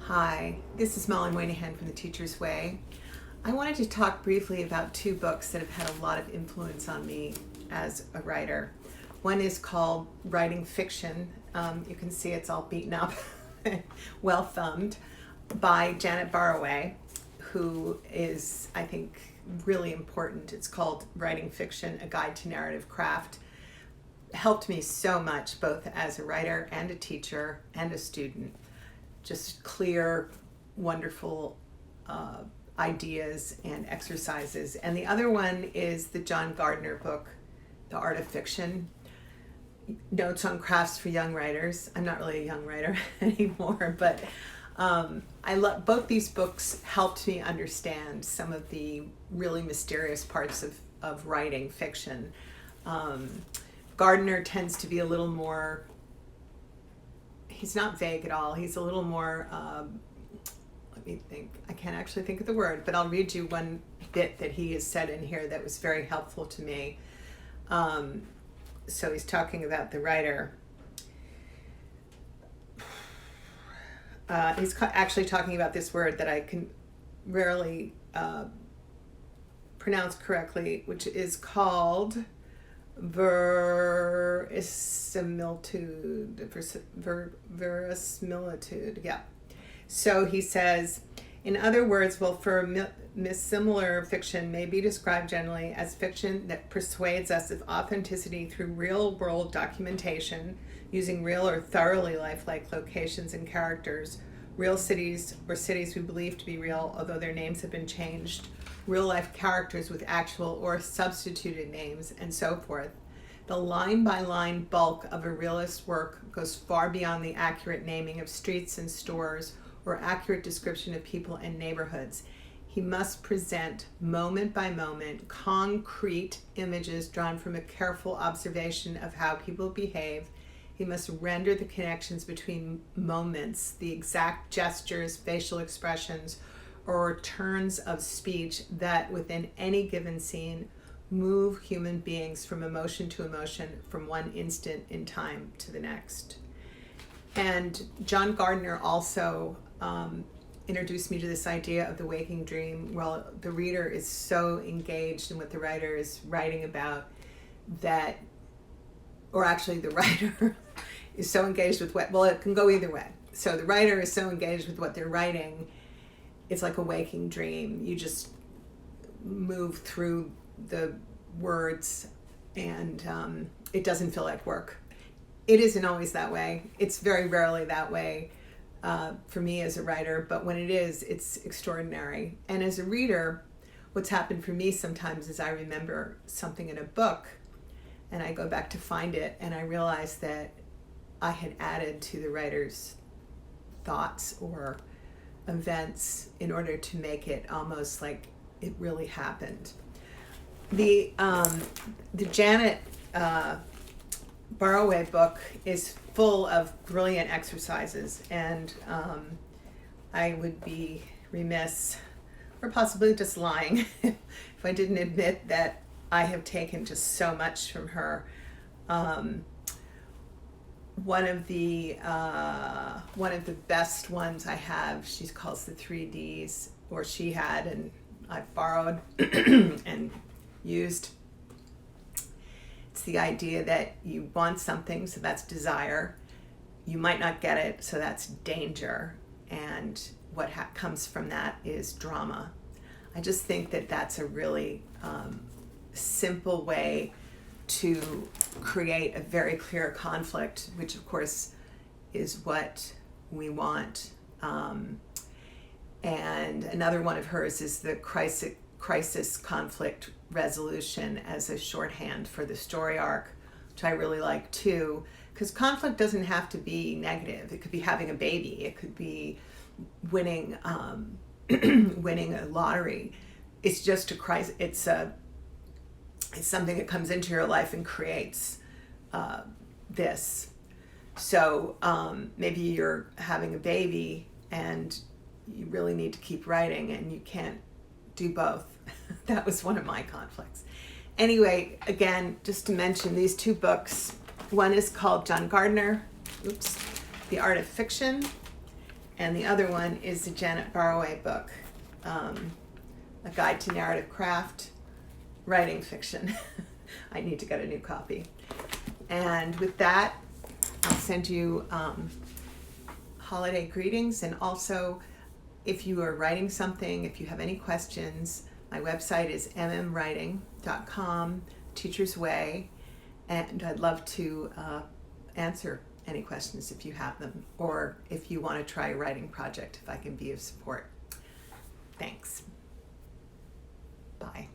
Hi, this is Molly Moynihan from The Teacher's Way. I wanted to talk briefly about two books that have had a lot of influence on me as a writer. One is called Writing Fiction. You can see it's all beaten up, well thumbed, by Janet Barroway, who is, I think, really important. It's called Writing Fiction, A Guide to Narrative Craft. Helped me so much, both as a writer and a teacher and a student. Just clear, wonderful ideas and exercises. And the other one is the John Gardner book, The Art of Fiction, Notes on Crafts for Young Writers. I'm not really a young writer anymore, but I love both these books. Helped me understand some of the really mysterious parts of writing fiction. Gardner tends to be a little more, he's not vague at all. He's a little more, let me think, I can't actually think of the word, but I'll read you one bit that he has said in here that was very helpful to me. So he's talking about the writer. He's actually talking about this word that I can rarely pronounce correctly, which is called verisimilitude. Yeah. So he says, in other words, similar fiction may be described generally as fiction that persuades us of authenticity through real-world documentation, using real or thoroughly lifelike locations and characters, real cities or cities we believe to be real, although their names have been changed, real-life characters with actual or substituted names, and so forth. The line-by-line bulk of a realist's work goes far beyond the accurate naming of streets and stores or accurate description of people and neighborhoods. He must present, moment by moment, concrete images drawn from a careful observation of how people behave. He must render the connections between moments, the exact gestures, facial expressions, or turns of speech that within any given scene move human beings from emotion to emotion, from one instant in time to the next. And John Gardner also introduced me to this idea of the waking dream. Well, the reader is so engaged in what the writer is writing about that, or actually the writer is so engaged with what, well, it can go either way. So the writer is so engaged with what they're writing, it's like a waking dream. You just move through the words and it doesn't feel like work. It isn't always that way. It's very rarely that way for me as a writer, but when it is, it's extraordinary. And as a reader, what's happened for me sometimes is I remember something in a book and I go back to find it and I realize that I had added to the writer's thoughts or events in order to make it almost like it really happened. The Janet Barroway book is full of brilliant exercises, and I would be remiss, or possibly just lying, if I didn't admit that I have taken just so much from her. One of the best ones I have, she calls the 3Ds, or she had, and I've borrowed and used. It's the idea that you want something, so that's desire. You might not get it, so that's danger. And what comes from that is drama. I just think that that's a really simple way to create a very clear conflict, which of course is what we want. And another one of hers is the crisis conflict resolution as a shorthand for the story arc, which I really like too, because conflict doesn't have to be negative. It could be having a baby. It could be winning winning a lottery. It's just a crisis. It's something that comes into your life and creates this. So maybe you're having a baby and you really need to keep writing and you can't do both. That was one of my conflicts. Anyway, again, just to mention these two books. One is called John Gardner, The Art of Fiction, And the other one is the Janet Barroway book, A Guide to Narrative Craft, Writing Fiction. I need to get a new copy. And with that, I'll send you holiday greetings. And also, if you are writing something, if you have any questions, my website is mmwriting.com, Teacher's Way, and I'd love to answer any questions if you have them, or if you want to try a writing project, if I can be of support. Thanks. Bye.